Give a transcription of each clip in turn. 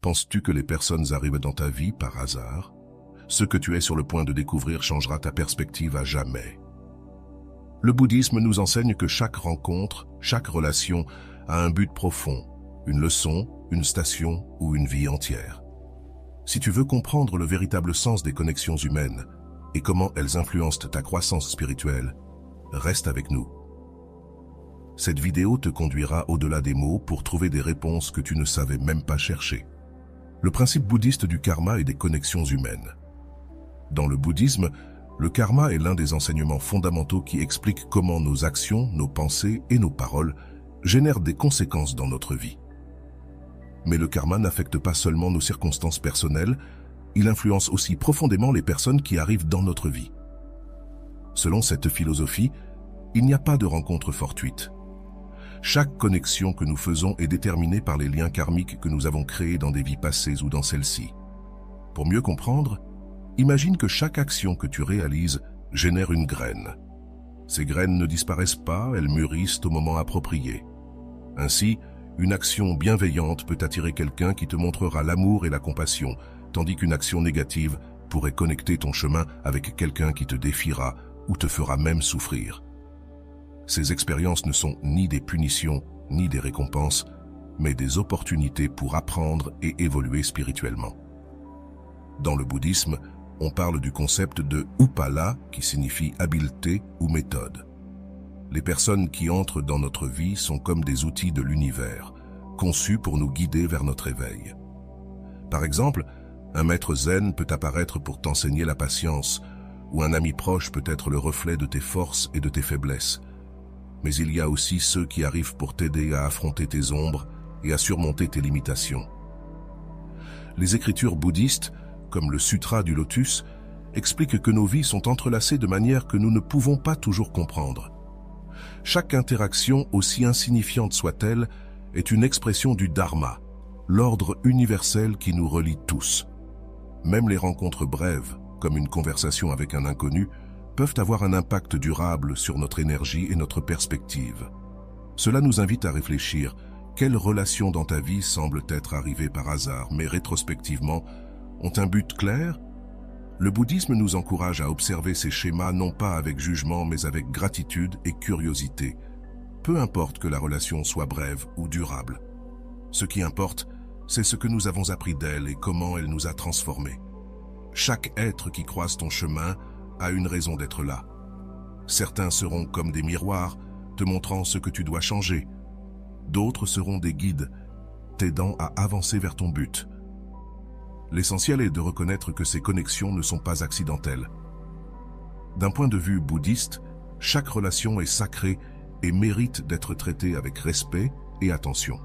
Penses-tu que les personnes arrivent dans ta vie par hasard? Ce que tu es sur le point de découvrir changera ta perspective à jamais. Le bouddhisme nous enseigne que chaque rencontre, chaque relation a un but profond, une leçon, une station ou une vie entière. Si tu veux comprendre le véritable sens des connexions humaines et comment elles influencent ta croissance spirituelle, reste avec nous. Cette vidéo te conduira au-delà des mots pour trouver des réponses que tu ne savais même pas chercher. Le principe bouddhiste du karma et des connexions humaines. Dans le bouddhisme, le karma est l'un des enseignements fondamentaux qui explique comment nos actions, nos pensées et nos paroles génèrent des conséquences dans notre vie. Mais le karma n'affecte pas seulement nos circonstances personnelles, il influence aussi profondément les personnes qui arrivent dans notre vie. Selon cette philosophie, il n'y a pas de rencontre fortuite. Chaque connexion que nous faisons est déterminée par les liens karmiques que nous avons créés dans des vies passées ou dans celles-ci. Pour mieux comprendre, imagine que chaque action que tu réalises génère une graine. Ces graines ne disparaissent pas, elles mûrissent au moment approprié. Ainsi, une action bienveillante peut attirer quelqu'un qui te montrera l'amour et la compassion, tandis qu'une action négative pourrait connecter ton chemin avec quelqu'un qui te défiera ou te fera même souffrir. Ces expériences ne sont ni des punitions, ni des récompenses, mais des opportunités pour apprendre et évoluer spirituellement. Dans le bouddhisme, on parle du concept de upala, qui signifie habileté ou méthode. Les personnes qui entrent dans notre vie sont comme des outils de l'univers, conçus pour nous guider vers notre éveil. Par exemple, un maître zen peut apparaître pour t'enseigner la patience, ou un ami proche peut être le reflet de tes forces et de tes faiblesses. Mais il y a aussi ceux qui arrivent pour t'aider à affronter tes ombres et à surmonter tes limitations. Les écritures bouddhistes, comme le Sutra du Lotus, expliquent que nos vies sont entrelacées de manière que nous ne pouvons pas toujours comprendre. Chaque interaction, aussi insignifiante soit-elle, est une expression du Dharma, l'ordre universel qui nous relie tous. Même les rencontres brèves, comme une conversation avec un inconnu, peuvent avoir un impact durable sur notre énergie et notre perspective. Cela nous invite à réfléchir, quelles relations dans ta vie semblent être arrivées par hasard, mais rétrospectivement, ont un but clair? Le bouddhisme nous encourage à observer ces schémas non pas avec jugement, mais avec gratitude et curiosité. Peu importe que la relation soit brève ou durable. Ce qui importe, c'est ce que nous avons appris d'elle et comment elle nous a transformés. Chaque être qui croise ton chemin a une raison d'être là. Certains seront comme des miroirs, te montrant ce que tu dois changer. D'autres seront des guides, t'aidant à avancer vers ton but. L'essentiel est de reconnaître que ces connexions ne sont pas accidentelles. D'un point de vue bouddhiste, chaque relation est sacrée et mérite d'être traitée avec respect et attention.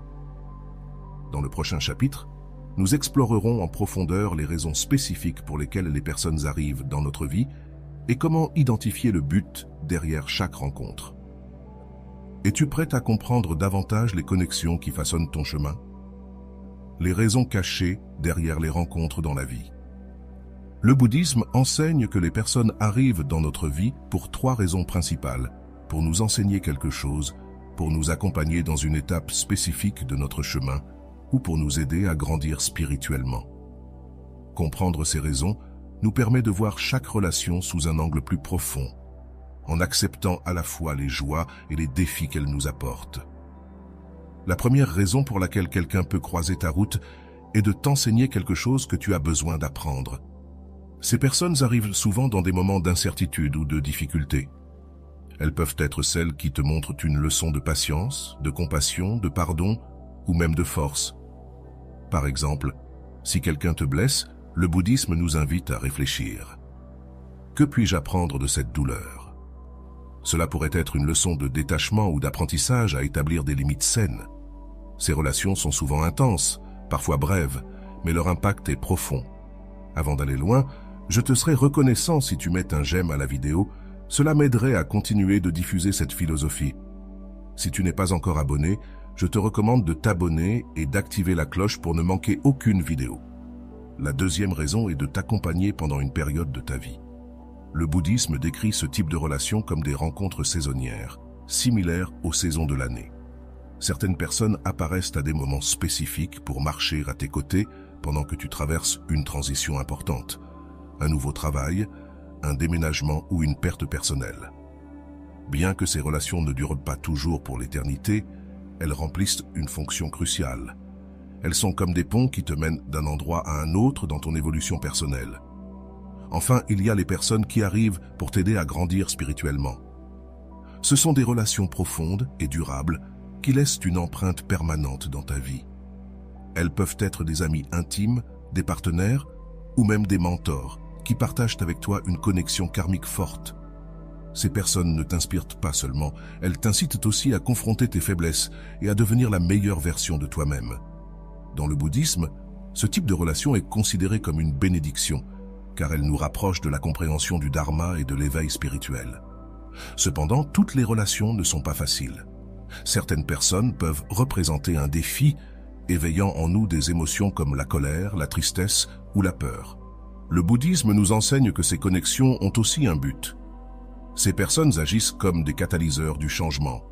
Dans le prochain chapitre, nous explorerons en profondeur les raisons spécifiques pour lesquelles les personnes arrivent dans notre vie et comment identifier le but derrière chaque rencontre. Es-tu prêt à comprendre davantage les connexions qui façonnent ton chemin? Les raisons cachées derrière les rencontres dans la vie. Le bouddhisme enseigne que les personnes arrivent dans notre vie pour 3 raisons principales: pour nous enseigner quelque chose, pour nous accompagner dans une étape spécifique de notre chemin, ou pour nous aider à grandir spirituellement. Comprendre ces raisons nous permet de voir chaque relation sous un angle plus profond, en acceptant à la fois les joies et les défis qu'elles nous apportent. La première raison pour laquelle quelqu'un peut croiser ta route est de t'enseigner quelque chose que tu as besoin d'apprendre. Ces personnes arrivent souvent dans des moments d'incertitude ou de difficulté. Elles peuvent être celles qui te montrent une leçon de patience, de compassion, de pardon ou même de force. Par exemple, si quelqu'un te blesse, le bouddhisme nous invite à réfléchir. Que puis-je apprendre de cette douleur? Cela pourrait être une leçon de détachement ou d'apprentissage à établir des limites saines. Ces relations sont souvent intenses, parfois brèves, mais leur impact est profond. Avant d'aller loin, je te serais reconnaissant si tu mets un j'aime à la vidéo, cela m'aiderait à continuer de diffuser cette philosophie. Si tu n'es pas encore abonné, je te recommande de t'abonner et d'activer la cloche pour ne manquer aucune vidéo. La deuxième raison est de t'accompagner pendant une période de ta vie. Le bouddhisme décrit ce type de relation comme des rencontres saisonnières, similaires aux saisons de l'année. Certaines personnes apparaissent à des moments spécifiques pour marcher à tes côtés, pendant que tu traverses une transition importante, un nouveau travail, un déménagement ou une perte personnelle. Bien que ces relations ne durent pas toujours pour l'éternité, elles remplissent une fonction cruciale. Elles sont comme des ponts qui te mènent d'un endroit à un autre dans ton évolution personnelle. Enfin, il y a les personnes qui arrivent pour t'aider à grandir spirituellement. Ce sont des relations profondes et durables qui laissent une empreinte permanente dans ta vie. Elles peuvent être des amis intimes, des partenaires ou même des mentors qui partagent avec toi une connexion karmique forte. Ces personnes ne t'inspirent pas seulement, elles t'incitent aussi à confronter tes faiblesses et à devenir la meilleure version de toi-même. Dans le bouddhisme, ce type de relation est considéré comme une bénédiction, car elle nous rapproche de la compréhension du dharma et de l'éveil spirituel. Cependant, toutes les relations ne sont pas faciles. Certaines personnes peuvent représenter un défi, éveillant en nous des émotions comme la colère, la tristesse ou la peur. Le bouddhisme nous enseigne que ces connexions ont aussi un but. Ces personnes agissent comme des catalyseurs du changement.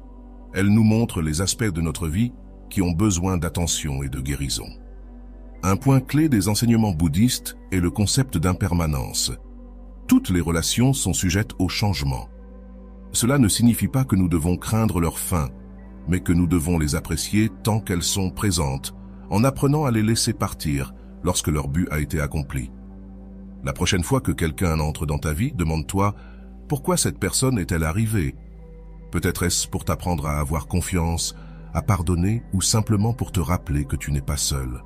Elles nous montrent les aspects de notre vie qui ont besoin d'attention et de guérison. Un point clé des enseignements bouddhistes est le concept d'impermanence. Toutes les relations sont sujettes au changement. Cela ne signifie pas que nous devons craindre leur fin, mais que nous devons les apprécier tant qu'elles sont présentes, en apprenant à les laisser partir lorsque leur but a été accompli. La prochaine fois que quelqu'un entre dans ta vie, demande-toi pourquoi cette personne est-elle arrivée. Peut-être est-ce pour t'apprendre à avoir confiance, à pardonner ou simplement pour te rappeler que tu n'es pas seul.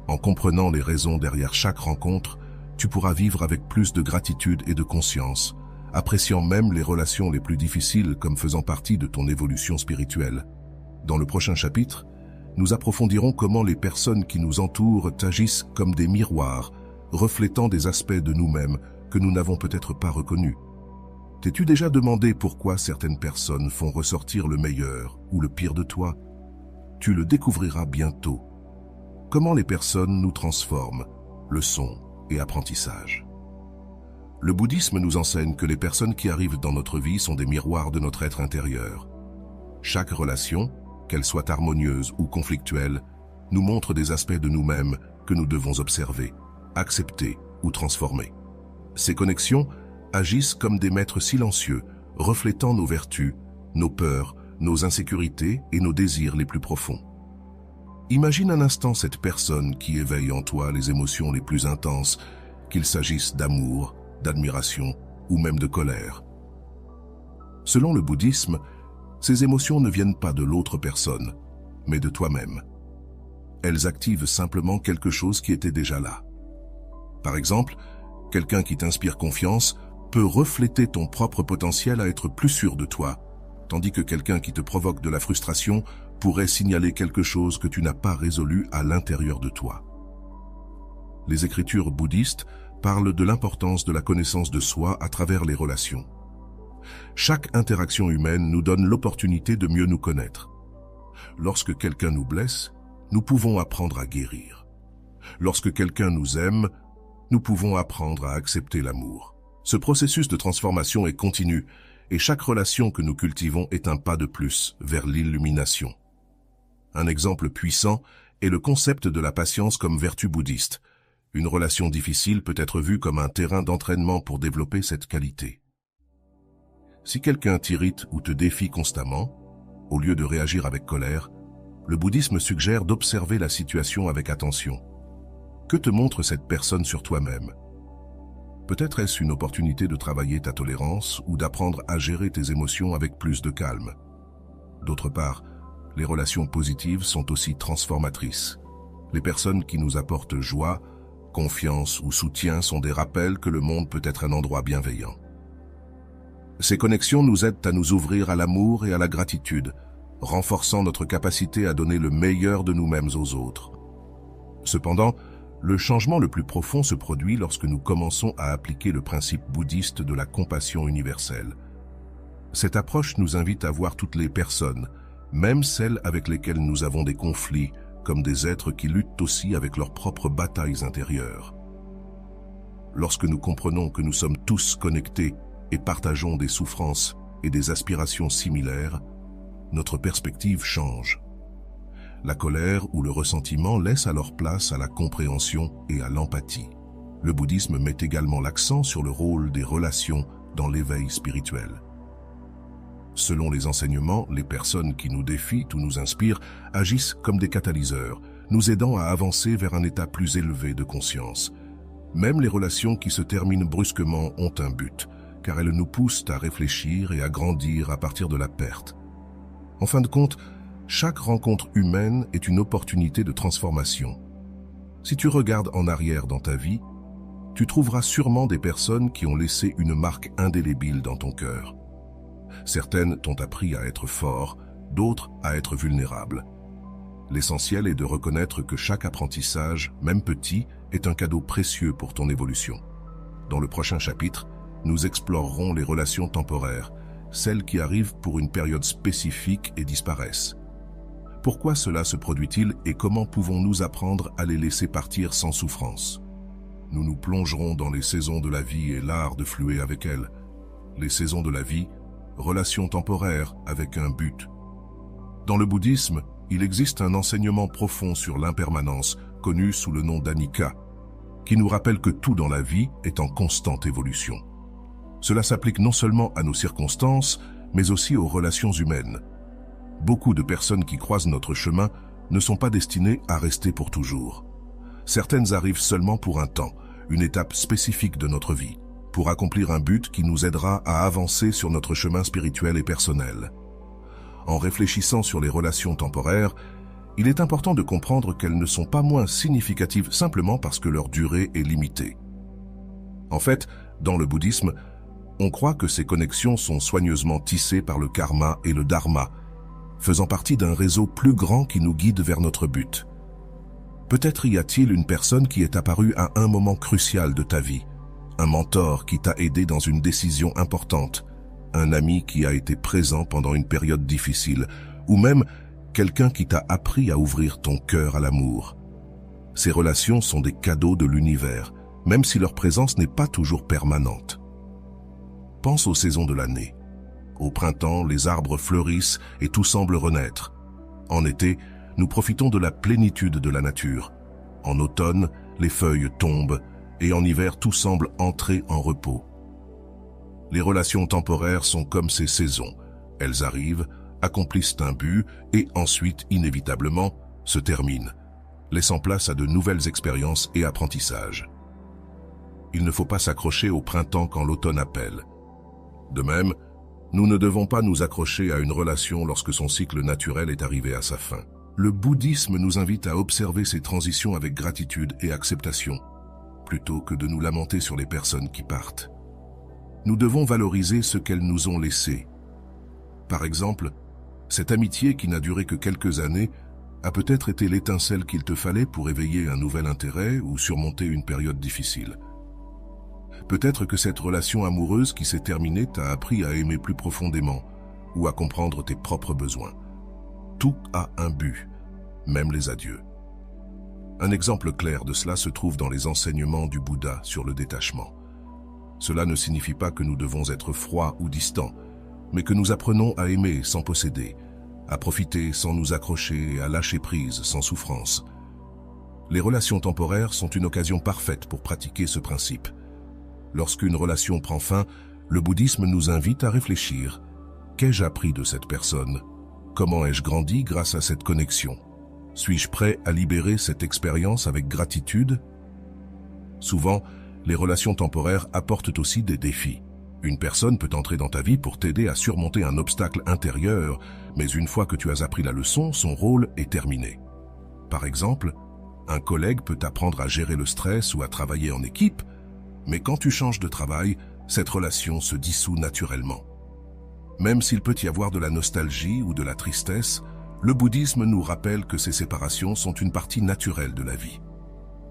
En comprenant les raisons derrière chaque rencontre, tu pourras vivre avec plus de gratitude et de conscience, appréciant même les relations les plus difficiles comme faisant partie de ton évolution spirituelle. Dans le prochain chapitre, nous approfondirons comment les personnes qui nous entourent agissent comme des miroirs, reflétant des aspects de nous-mêmes que nous n'avons peut-être pas reconnus. T'es-tu déjà demandé pourquoi certaines personnes font ressortir le meilleur ou le pire de toi? Tu le découvriras bientôt. Comment les personnes nous transforment, leçons et apprentissage. Le bouddhisme nous enseigne que les personnes qui arrivent dans notre vie sont des miroirs de notre être intérieur. Chaque relation, qu'elle soit harmonieuse ou conflictuelle, nous montre des aspects de nous-mêmes que nous devons observer, accepter ou transformer. Ces connexions agissent comme des maîtres silencieux, reflétant nos vertus, nos peurs, nos insécurités et nos désirs les plus profonds. Imagine un instant cette personne qui éveille en toi les émotions les plus intenses, qu'il s'agisse d'amour, d'admiration ou même de colère. Selon le bouddhisme, ces émotions ne viennent pas de l'autre personne, mais de toi-même. Elles activent simplement quelque chose qui était déjà là. Par exemple, quelqu'un qui t'inspire confiance peut refléter ton propre potentiel à être plus sûr de toi, tandis que quelqu'un qui te provoque de la frustration pourrait signaler quelque chose que tu n'as pas résolu à l'intérieur de toi. Les écritures bouddhistes parlent de l'importance de la connaissance de soi à travers les relations. Chaque interaction humaine nous donne l'opportunité de mieux nous connaître. Lorsque quelqu'un nous blesse, nous pouvons apprendre à guérir. Lorsque quelqu'un nous aime, nous pouvons apprendre à accepter l'amour. Ce processus de transformation est continu et chaque relation que nous cultivons est un pas de plus vers l'illumination. Un exemple puissant est le concept de la patience comme vertu bouddhiste. Une relation difficile peut être vue comme un terrain d'entraînement pour développer cette qualité. Si quelqu'un t'irrite ou te défie constamment, au lieu de réagir avec colère, le bouddhisme suggère d'observer la situation avec attention. Que te montre cette personne sur toi-même? Peut-être est-ce une opportunité de travailler ta tolérance ou d'apprendre à gérer tes émotions avec plus de calme. D'autre part, les relations positives sont aussi transformatrices. Les personnes qui nous apportent joie, confiance ou soutien sont des rappels que le monde peut être un endroit bienveillant. Ces connexions nous aident à nous ouvrir à l'amour et à la gratitude, renforçant notre capacité à donner le meilleur de nous-mêmes aux autres. Cependant, le changement le plus profond se produit lorsque nous commençons à appliquer le principe bouddhiste de la compassion universelle. Cette approche nous invite à voir toutes les personnes, même celles avec lesquelles nous avons des conflits, comme des êtres qui luttent aussi avec leurs propres batailles intérieures. Lorsque nous comprenons que nous sommes tous connectés et partageons des souffrances et des aspirations similaires, notre perspective change. la colère ou le ressentiment laissent alors place à la compréhension et à l'empathie. Le bouddhisme met également l'accent sur le rôle des relations dans l'éveil spirituel. Selon les enseignements, les personnes qui nous défient ou nous inspirent agissent comme des catalyseurs, nous aidant à avancer vers un état plus élevé de conscience. Même les relations qui se terminent brusquement ont un but, car elles nous poussent à réfléchir et à grandir à partir de la perte. En fin de compte, chaque rencontre humaine est une opportunité de transformation. Si tu regardes en arrière dans ta vie, tu trouveras sûrement des personnes qui ont laissé une marque indélébile dans ton cœur. Certaines t'ont appris à être fort, d'autres à être vulnérable. L'essentiel est de reconnaître que chaque apprentissage, même petit, est un cadeau précieux pour ton évolution. Dans le prochain chapitre, nous explorerons les relations temporaires, celles qui arrivent pour une période spécifique et disparaissent. Pourquoi cela se produit-il et comment pouvons-nous apprendre à les laisser partir sans souffrance? Nous nous plongerons dans les saisons de la vie et l'art de fluer avec elles. Les saisons de la vie, relations temporaires avec un but. Dans le bouddhisme, il existe un enseignement profond sur l'impermanence, connu sous le nom d'Anicca, qui nous rappelle que tout dans la vie est en constante évolution. Cela s'applique non seulement à nos circonstances, mais aussi aux relations humaines. Beaucoup de personnes qui croisent notre chemin ne sont pas destinées à rester pour toujours. Certaines arrivent seulement pour un temps, une étape spécifique de notre vie, pour accomplir un but qui nous aidera à avancer sur notre chemin spirituel et personnel. En réfléchissant sur les relations temporaires, il est important de comprendre qu'elles ne sont pas moins significatives simplement parce que leur durée est limitée. En fait, dans le bouddhisme, on croit que ces connexions sont soigneusement tissées par le karma et le dharma, faisant partie d'un réseau plus grand qui nous guide vers notre but. Peut-être y a-t-il une personne qui est apparue à un moment crucial de ta vie, un mentor qui t'a aidé dans une décision importante, un ami qui a été présent pendant une période difficile, ou même quelqu'un qui t'a appris à ouvrir ton cœur à l'amour. Ces relations sont des cadeaux de l'univers, même si leur présence n'est pas toujours permanente. Pense aux saisons de l'année. Au printemps, les arbres fleurissent et tout semble renaître. En été, nous profitons de la plénitude de la nature. En automne, les feuilles tombent et en hiver, tout semble entrer en repos. Les relations temporaires sont comme ces saisons. Elles arrivent, accomplissent un but et ensuite, inévitablement, se terminent, laissant place à de nouvelles expériences et apprentissages. Il ne faut pas s'accrocher au printemps quand l'automne appelle. De même, nous ne devons pas nous accrocher à une relation lorsque son cycle naturel est arrivé à sa fin. Le bouddhisme nous invite à observer ces transitions avec gratitude et acceptation, plutôt que de nous lamenter sur les personnes qui partent. Nous devons valoriser ce qu'elles nous ont laissé. Par exemple, cette amitié qui n'a duré que quelques années a peut-être été l'étincelle qu'il te fallait pour éveiller un nouvel intérêt ou surmonter une période difficile. Peut-être que cette relation amoureuse qui s'est terminée t'a appris à aimer plus profondément ou à comprendre tes propres besoins. Tout a un but, même les adieux. Un exemple clair de cela se trouve dans les enseignements du Bouddha sur le détachement. Cela ne signifie pas que nous devons être froids ou distants, mais que nous apprenons à aimer sans posséder, à profiter sans nous accrocher et à lâcher prise sans souffrance. Les relations temporaires sont une occasion parfaite pour pratiquer ce principe. Lorsqu'une relation prend fin, le bouddhisme nous invite à réfléchir. Qu'ai-je appris de cette personne? Comment ai-je grandi grâce à cette connexion? Suis-je prêt à libérer cette expérience avec gratitude? Souvent, les relations temporaires apportent aussi des défis. Une personne peut entrer dans ta vie pour t'aider à surmonter un obstacle intérieur, mais une fois que tu as appris la leçon, son rôle est terminé. Par exemple, un collègue peut t'apprendre à gérer le stress ou à travailler en équipe, mais quand tu changes de travail, cette relation se dissout naturellement. Même s'il peut y avoir de la nostalgie ou de la tristesse, le bouddhisme nous rappelle que ces séparations sont une partie naturelle de la vie.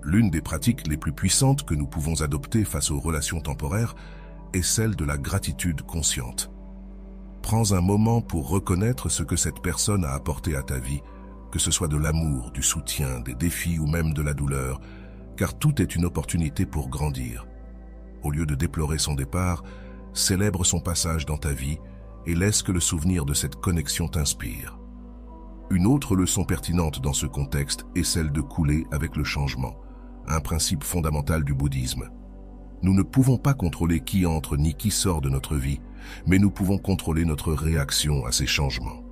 L'une des pratiques les plus puissantes que nous pouvons adopter face aux relations temporaires est celle de la gratitude consciente. Prends un moment pour reconnaître ce que cette personne a apporté à ta vie, que ce soit de l'amour, du soutien, des défis ou même de la douleur, car tout est une opportunité pour grandir. Au lieu de déplorer son départ, célèbre son passage dans ta vie et laisse que le souvenir de cette connexion t'inspire. Une autre leçon pertinente dans ce contexte est celle de couler avec le changement, un principe fondamental du bouddhisme. Nous ne pouvons pas contrôler qui entre ni qui sort de notre vie, mais nous pouvons contrôler notre réaction à ces changements.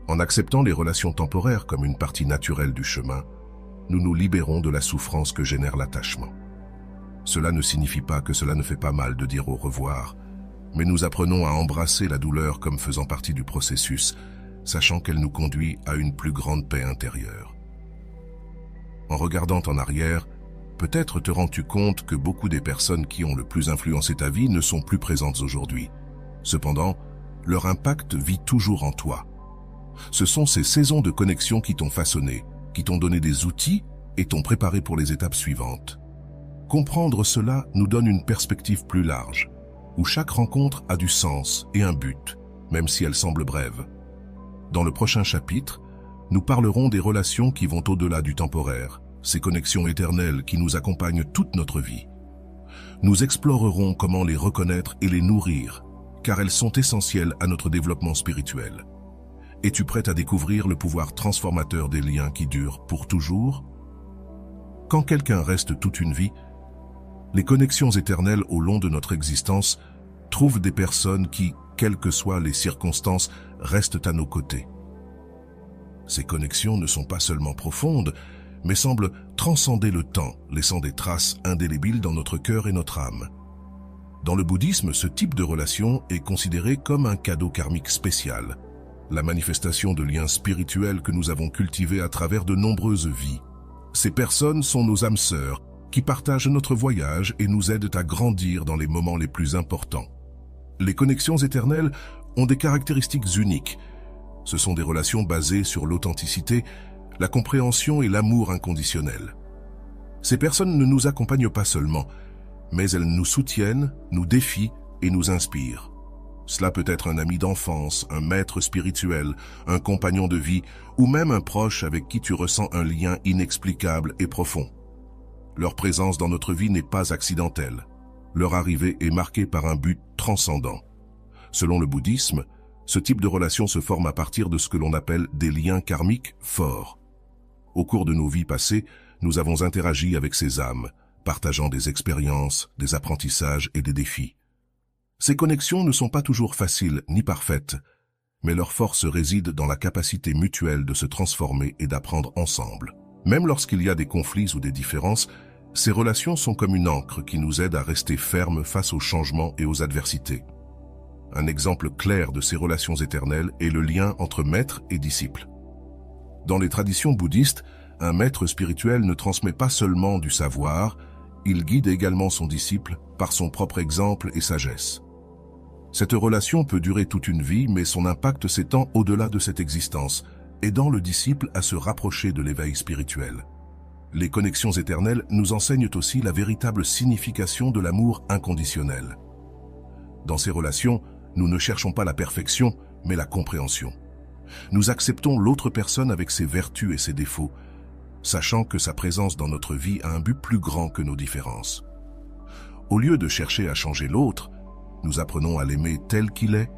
En acceptant les relations temporaires comme une partie naturelle du chemin, nous nous libérons de la souffrance que génère l'attachement. Cela ne signifie pas que cela ne fait pas mal de dire au revoir, mais nous apprenons à embrasser la douleur comme faisant partie du processus, sachant qu'elle nous conduit à une plus grande paix intérieure. En regardant en arrière, peut-être te rends-tu compte que beaucoup des personnes qui ont le plus influencé ta vie ne sont plus présentes aujourd'hui. Cependant, leur impact vit toujours en toi. Ce sont ces saisons de connexion qui t'ont façonné, qui t'ont donné des outils et t'ont préparé pour les étapes suivantes. Comprendre cela nous donne une perspective plus large, où chaque rencontre a du sens et un but, même si elle semble brève. Dans le prochain chapitre, nous parlerons des relations qui vont au-delà du temporaire, ces connexions éternelles qui nous accompagnent toute notre vie. Nous explorerons comment les reconnaître et les nourrir, car elles sont essentielles à notre développement spirituel. Es-tu prête à découvrir le pouvoir transformateur des liens qui durent pour toujours? Quand quelqu'un reste toute une vie, les connexions éternelles au long de notre existence trouvent des personnes qui, quelles que soient les circonstances, restent à nos côtés. Ces connexions ne sont pas seulement profondes, mais semblent transcender le temps, laissant des traces indélébiles dans notre cœur et notre âme. Dans le bouddhisme, ce type de relation est considéré comme un cadeau karmique spécial, la manifestation de liens spirituels que nous avons cultivés à travers de nombreuses vies. Ces personnes sont nos âmes sœurs, qui partagent notre voyage et nous aident à grandir dans les moments les plus importants. Les connexions éternelles ont des caractéristiques uniques. Ce sont des relations basées sur l'authenticité, la compréhension et l'amour inconditionnel. Ces personnes ne nous accompagnent pas seulement, mais elles nous soutiennent, nous défient et nous inspirent. Cela peut être un ami d'enfance, un maître spirituel, un compagnon de vie ou même un proche avec qui tu ressens un lien inexplicable et profond. Leur présence dans notre vie n'est pas accidentelle. Leur arrivée est marquée par un but transcendant. Selon le bouddhisme, ce type de relation se forme à partir de ce que l'on appelle des liens karmiques forts. Au cours de nos vies passées, nous avons interagi avec ces âmes, partageant des expériences, des apprentissages et des défis. Ces connexions ne sont pas toujours faciles ni parfaites, mais leur force réside dans la capacité mutuelle de se transformer et d'apprendre ensemble. Même lorsqu'il y a des conflits ou des différences, ces relations sont comme une ancre qui nous aide à rester fermes face aux changements et aux adversités. Un exemple clair de ces relations éternelles est le lien entre maître et disciple. Dans les traditions bouddhistes, un maître spirituel ne transmet pas seulement du savoir, il guide également son disciple par son propre exemple et sagesse. Cette relation peut durer toute une vie, mais son impact s'étend au-delà de cette existence, aidant le disciple à se rapprocher de l'éveil spirituel. Les connexions éternelles nous enseignent aussi la véritable signification de l'amour inconditionnel. Dans ces relations, nous ne cherchons pas la perfection, mais la compréhension. Nous acceptons l'autre personne avec ses vertus et ses défauts, sachant que sa présence dans notre vie a un but plus grand que nos différences. Au lieu de chercher à changer l'autre, nous apprenons à l'aimer tel qu'il est,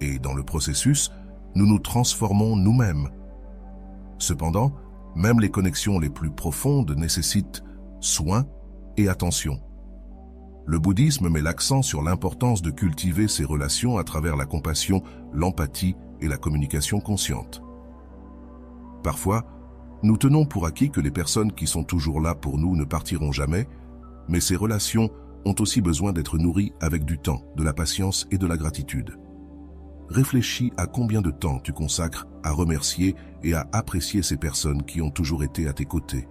et dans le processus, nous nous transformons nous-mêmes. Cependant, même les connexions les plus profondes nécessitent soin et attention. Le bouddhisme met l'accent sur l'importance de cultiver ces relations à travers la compassion, l'empathie et la communication consciente. Parfois, nous tenons pour acquis que les personnes qui sont toujours là pour nous ne partiront jamais, mais ces relations ont aussi besoin d'être nourries avec du temps, de la patience et de la gratitude. Réfléchis à combien de temps tu consacres à remercier et à apprécier ces personnes qui ont toujours été à tes côtés.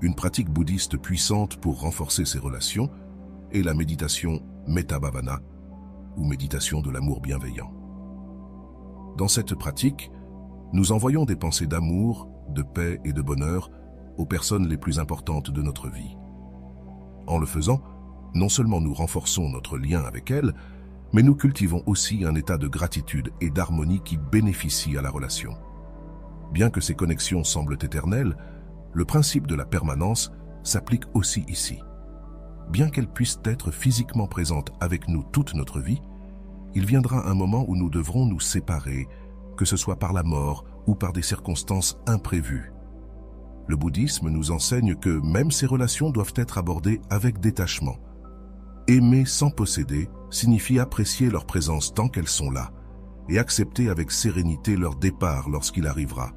Une pratique bouddhiste puissante pour renforcer ces relations est la méditation Metta Bhavana, ou méditation de l'amour bienveillant. Dans cette pratique, nous envoyons des pensées d'amour, de paix et de bonheur aux personnes les plus importantes de notre vie. En le faisant, non seulement nous renforçons notre lien avec elles, mais nous cultivons aussi un état de gratitude et d'harmonie qui bénéficie à la relation. Bien que ces connexions semblent éternelles, le principe de la permanence s'applique aussi ici. Bien qu'elles puissent être physiquement présentes avec nous toute notre vie, il viendra un moment où nous devrons nous séparer, que ce soit par la mort ou par des circonstances imprévues. Le bouddhisme nous enseigne que même ces relations doivent être abordées avec détachement. Aimer sans posséder signifie apprécier leur présence tant qu'elles sont là et accepter avec sérénité leur départ lorsqu'il arrivera.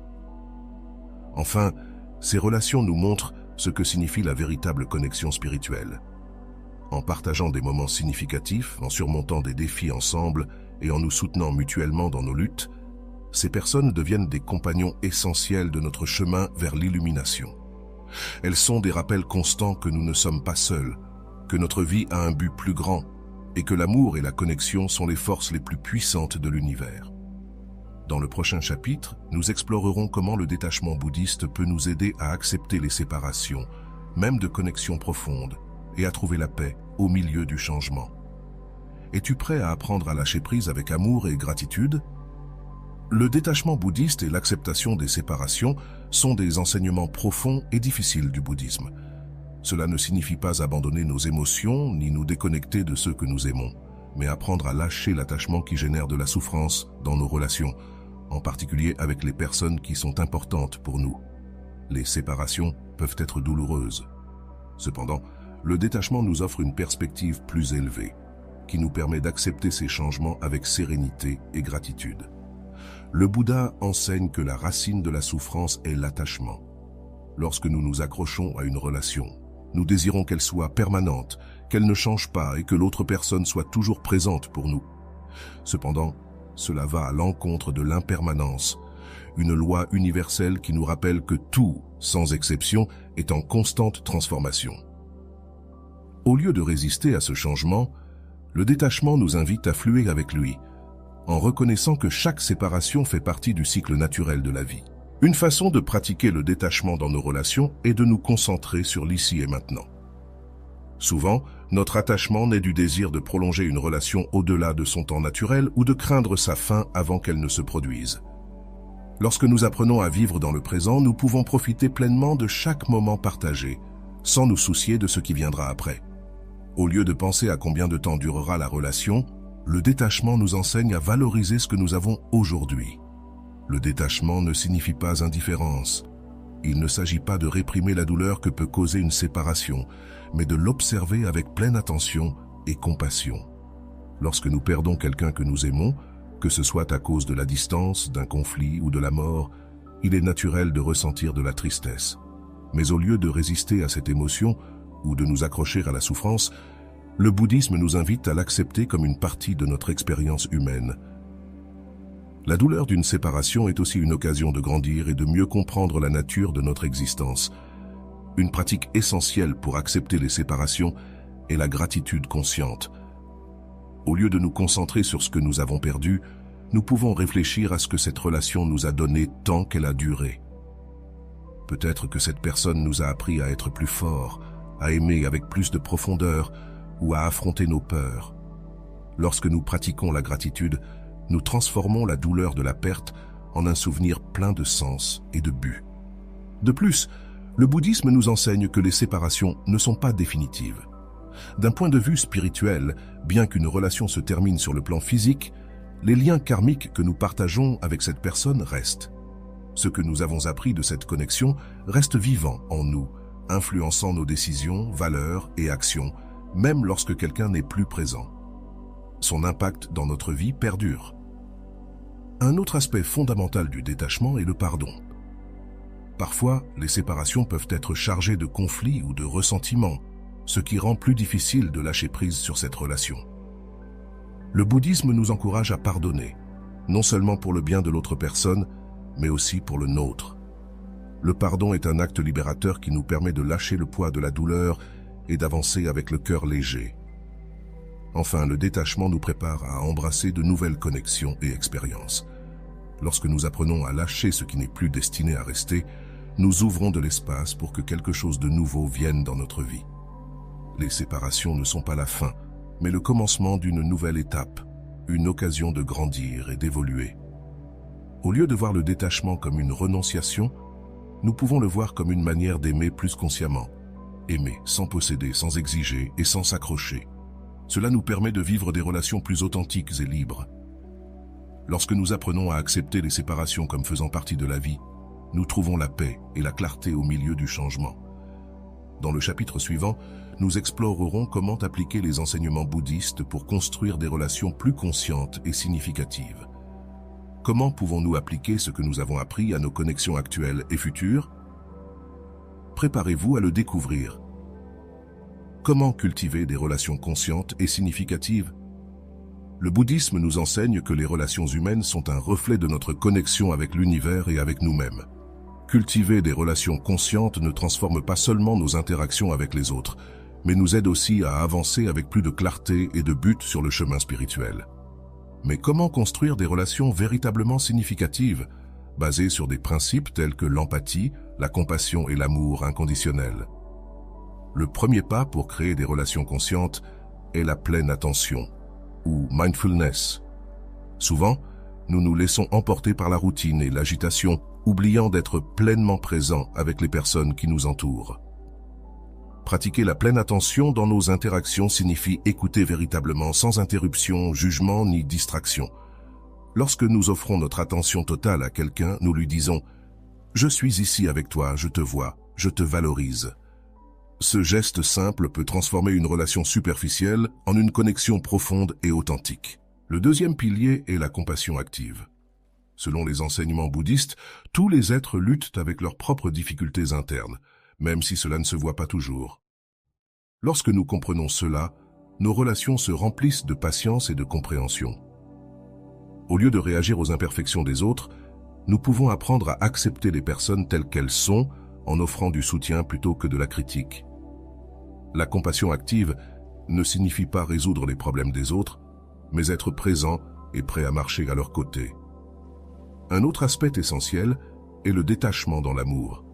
Enfin, ces relations nous montrent ce que signifie la véritable connexion spirituelle. En partageant des moments significatifs, en surmontant des défis ensemble et en nous soutenant mutuellement dans nos luttes, ces personnes deviennent des compagnons essentiels de notre chemin vers l'illumination. Elles sont des rappels constants que nous ne sommes pas seuls, que notre vie a un but plus grand et que l'amour et la connexion sont les forces les plus puissantes de l'univers. Dans le prochain chapitre, nous explorerons comment le détachement bouddhiste peut nous aider à accepter les séparations, même de connexions profondes, et à trouver la paix au milieu du changement. Es-tu prêt à apprendre à lâcher prise avec amour et gratitude? Le détachement bouddhiste et l'acceptation des séparations sont des enseignements profonds et difficiles du bouddhisme. Cela ne signifie pas abandonner nos émotions ni nous déconnecter de ceux que nous aimons, mais apprendre à lâcher l'attachement qui génère de la souffrance dans nos relations, en particulier avec les personnes qui sont importantes pour nous. Les séparations peuvent être douloureuses. Cependant, le détachement nous offre une perspective plus élevée, qui nous permet d'accepter ces changements avec sérénité et gratitude. Le Bouddha enseigne que la racine de la souffrance est l'attachement. Lorsque nous nous accrochons à une relation, nous désirons qu'elle soit permanente, qu'elle ne change pas et que l'autre personne soit toujours présente pour nous. Cependant, cela va à l'encontre de l'impermanence, une loi universelle qui nous rappelle que tout, sans exception, est en constante transformation. Au lieu de résister à ce changement, le détachement nous invite à fluer avec lui, en reconnaissant que chaque séparation fait partie du cycle naturel de la vie. Une façon de pratiquer le détachement dans nos relations est de nous concentrer sur l'ici et maintenant. Souvent, notre attachement naît du désir de prolonger une relation au-delà de son temps naturel ou de craindre sa fin avant qu'elle ne se produise. Lorsque nous apprenons à vivre dans le présent, nous pouvons profiter pleinement de chaque moment partagé, sans nous soucier de ce qui viendra après. Au lieu de penser à combien de temps durera la relation, le détachement nous enseigne à valoriser ce que nous avons aujourd'hui. Le détachement ne signifie pas indifférence. Il ne s'agit pas de réprimer la douleur que peut causer une séparation, mais de l'observer avec pleine attention et compassion. Lorsque nous perdons quelqu'un que nous aimons, que ce soit à cause de la distance, d'un conflit ou de la mort, il est naturel de ressentir de la tristesse. Mais au lieu de résister à cette émotion ou de nous accrocher à la souffrance, le bouddhisme nous invite à l'accepter comme une partie de notre expérience humaine. La douleur d'une séparation est aussi une occasion de grandir et de mieux comprendre la nature de notre existence. Une pratique essentielle pour accepter les séparations est la gratitude consciente. Au lieu de nous concentrer sur ce que nous avons perdu, nous pouvons réfléchir à ce que cette relation nous a donné tant qu'elle a duré. Peut-être que cette personne nous a appris à être plus forts, à aimer avec plus de profondeur ou à affronter nos peurs. Lorsque nous pratiquons la gratitude, nous transformons la douleur de la perte en un souvenir plein de sens et de but. De plus, le bouddhisme nous enseigne que les séparations ne sont pas définitives. D'un point de vue spirituel, bien qu'une relation se termine sur le plan physique, les liens karmiques que nous partageons avec cette personne restent. Ce que nous avons appris de cette connexion reste vivant en nous, influençant nos décisions, valeurs et actions, même lorsque quelqu'un n'est plus présent. Son impact dans notre vie perdure. Un autre aspect fondamental du détachement est le pardon. Parfois, les séparations peuvent être chargées de conflits ou de ressentiments, ce qui rend plus difficile de lâcher prise sur cette relation. Le bouddhisme nous encourage à pardonner, non seulement pour le bien de l'autre personne, mais aussi pour le nôtre. Le pardon est un acte libérateur qui nous permet de lâcher le poids de la douleur et d'avancer avec le cœur léger. Enfin, le détachement nous prépare à embrasser de nouvelles connexions et expériences. Lorsque nous apprenons à lâcher ce qui n'est plus destiné à rester, nous ouvrons de l'espace pour que quelque chose de nouveau vienne dans notre vie. Les séparations ne sont pas la fin, mais le commencement d'une nouvelle étape, une occasion de grandir et d'évoluer. Au lieu de voir le détachement comme une renonciation, nous pouvons le voir comme une manière d'aimer plus consciemment. Aimer sans posséder, sans exiger et sans s'accrocher. Cela nous permet de vivre des relations plus authentiques et libres. Lorsque nous apprenons à accepter les séparations comme faisant partie de la vie, nous trouvons la paix et la clarté au milieu du changement. Dans le chapitre suivant, nous explorerons comment appliquer les enseignements bouddhistes pour construire des relations plus conscientes et significatives. Comment pouvons-nous appliquer ce que nous avons appris à nos connexions actuelles et futures? Préparez-vous à le découvrir. Comment cultiver des relations conscientes et significatives? Le bouddhisme nous enseigne que les relations humaines sont un reflet de notre connexion avec l'univers et avec nous-mêmes. Cultiver des relations conscientes ne transforme pas seulement nos interactions avec les autres, mais nous aide aussi à avancer avec plus de clarté et de but sur le chemin spirituel. Mais comment construire des relations véritablement significatives, basées sur des principes tels que l'empathie, la compassion et l'amour inconditionnel? Le premier pas pour créer des relations conscientes est la pleine attention, ou mindfulness. Souvent, nous nous laissons emporter par la routine et l'agitation, oubliant d'être pleinement présents avec les personnes qui nous entourent. Pratiquer la pleine attention dans nos interactions signifie écouter véritablement sans interruption, jugement ni distraction. Lorsque nous offrons notre attention totale à quelqu'un, nous lui disons « Je suis ici avec toi, je te vois, je te valorise ». Ce geste simple peut transformer une relation superficielle en une connexion profonde et authentique. Le deuxième pilier est la compassion active. Selon les enseignements bouddhistes, tous les êtres luttent avec leurs propres difficultés internes, même si cela ne se voit pas toujours. Lorsque nous comprenons cela, nos relations se remplissent de patience et de compréhension. Au lieu de réagir aux imperfections des autres, nous pouvons apprendre à accepter les personnes telles qu'elles sont en offrant du soutien plutôt que de la critique. La compassion active ne signifie pas résoudre les problèmes des autres, mais être présent et prêt à marcher à leur côté. Un autre aspect essentiel est le détachement dans l'amour.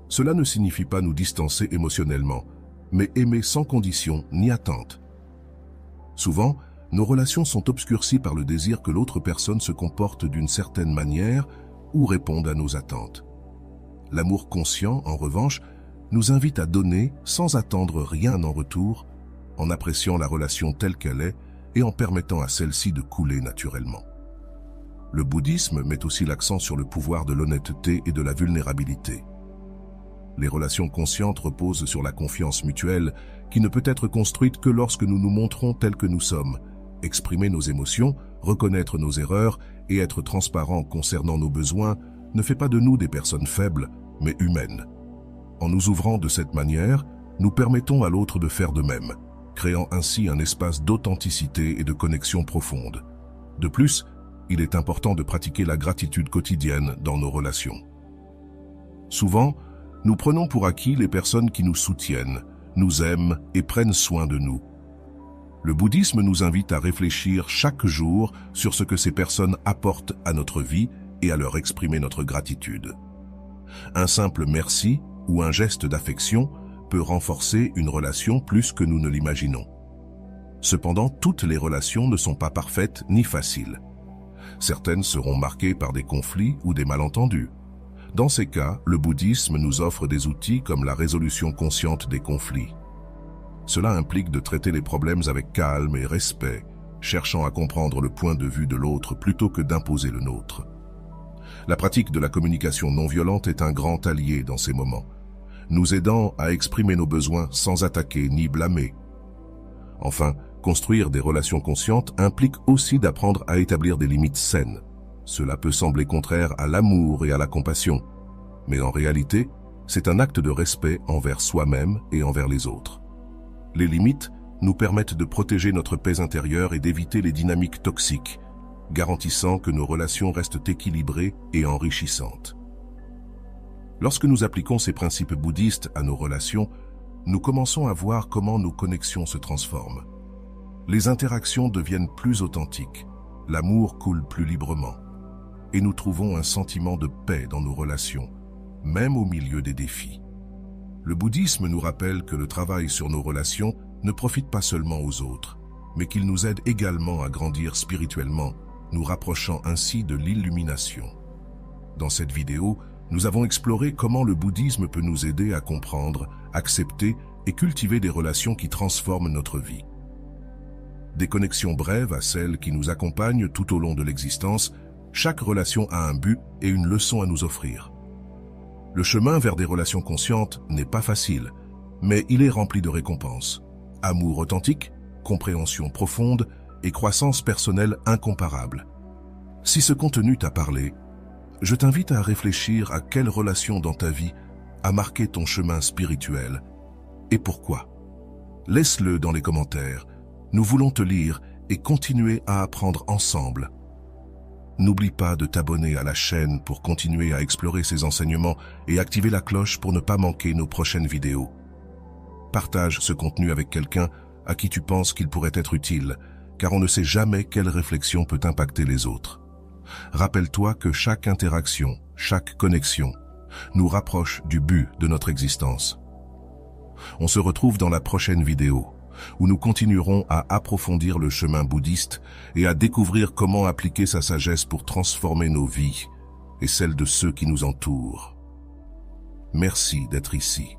Cela ne signifie pas nous distancer émotionnellement, mais aimer sans condition ni attente. Souvent, nos relations sont obscurcies par le désir que l'autre personne se comporte d'une certaine manière ou réponde à nos attentes. L'amour conscient, en revanche, nous invite à donner sans attendre rien en retour, en appréciant la relation telle qu'elle est et en permettant à celle-ci de couler naturellement. Le bouddhisme met aussi l'accent sur le pouvoir de l'honnêteté et de la vulnérabilité. Les relations conscientes reposent sur la confiance mutuelle qui ne peut être construite que lorsque nous nous montrons tels que nous sommes. Exprimer nos émotions, reconnaître nos erreurs et être transparent concernant nos besoins ne fait pas de nous des personnes faibles, mais humaines. En nous ouvrant de cette manière, nous permettons à l'autre de faire de même, créant ainsi un espace d'authenticité et de connexion profonde. De plus, il est important de pratiquer la gratitude quotidienne dans nos relations. Souvent, nous prenons pour acquis les personnes qui nous soutiennent, nous aiment et prennent soin de nous. Le bouddhisme nous invite à réfléchir chaque jour sur ce que ces personnes apportent à notre vie et à leur exprimer notre gratitude. Un simple merci ou un geste d'affection peut renforcer une relation plus que nous ne l'imaginons. Cependant, toutes les relations ne sont pas parfaites ni faciles. Certaines seront marquées par des conflits ou des malentendus. Dans ces cas, le bouddhisme nous offre des outils comme la résolution consciente des conflits. Cela implique de traiter les problèmes avec calme et respect, cherchant à comprendre le point de vue de l'autre plutôt que d'imposer le nôtre. La pratique de la communication non violente est un grand allié dans ces moments, nous aidant à exprimer nos besoins sans attaquer ni blâmer. Enfin, construire des relations conscientes implique aussi d'apprendre à établir des limites saines. Cela peut sembler contraire à l'amour et à la compassion, mais en réalité, c'est un acte de respect envers soi-même et envers les autres. Les limites nous permettent de protéger notre paix intérieure et d'éviter les dynamiques toxiques, garantissant que nos relations restent équilibrées et enrichissantes. Lorsque nous appliquons ces principes bouddhistes à nos relations, nous commençons à voir comment nos connexions se transforment. Les interactions deviennent plus authentiques, l'amour coule plus librement, et nous trouvons un sentiment de paix dans nos relations, même au milieu des défis. Le bouddhisme nous rappelle que le travail sur nos relations ne profite pas seulement aux autres, mais qu'il nous aide également à grandir spirituellement, nous rapprochant ainsi de l'illumination. Dans cette vidéo, nous avons exploré comment le bouddhisme peut nous aider à comprendre, accepter et cultiver des relations qui transforment notre vie. Des connexions brèves à celles qui nous accompagnent tout au long de l'existence, chaque relation a un but et une leçon à nous offrir. Le chemin vers des relations conscientes n'est pas facile, mais il est rempli de récompenses. Amour authentique, compréhension profonde et croissance personnelle incomparable. Si ce contenu t'a parlé, je t'invite à réfléchir à quelle relation dans ta vie a marqué ton chemin spirituel et pourquoi. Laisse-le dans les commentaires. Nous voulons te lire et continuer à apprendre ensemble. N'oublie pas de t'abonner à la chaîne pour continuer à explorer ces enseignements et activer la cloche pour ne pas manquer nos prochaines vidéos. Partage ce contenu avec quelqu'un à qui tu penses qu'il pourrait être utile, car on ne sait jamais quelle réflexion peut impacter les autres. Rappelle-toi que chaque interaction, chaque connexion, nous rapproche du but de notre existence. On se retrouve dans la prochaine vidéo, où nous continuerons à approfondir le chemin bouddhiste et à découvrir comment appliquer sa sagesse pour transformer nos vies et celles de ceux qui nous entourent. Merci d'être ici.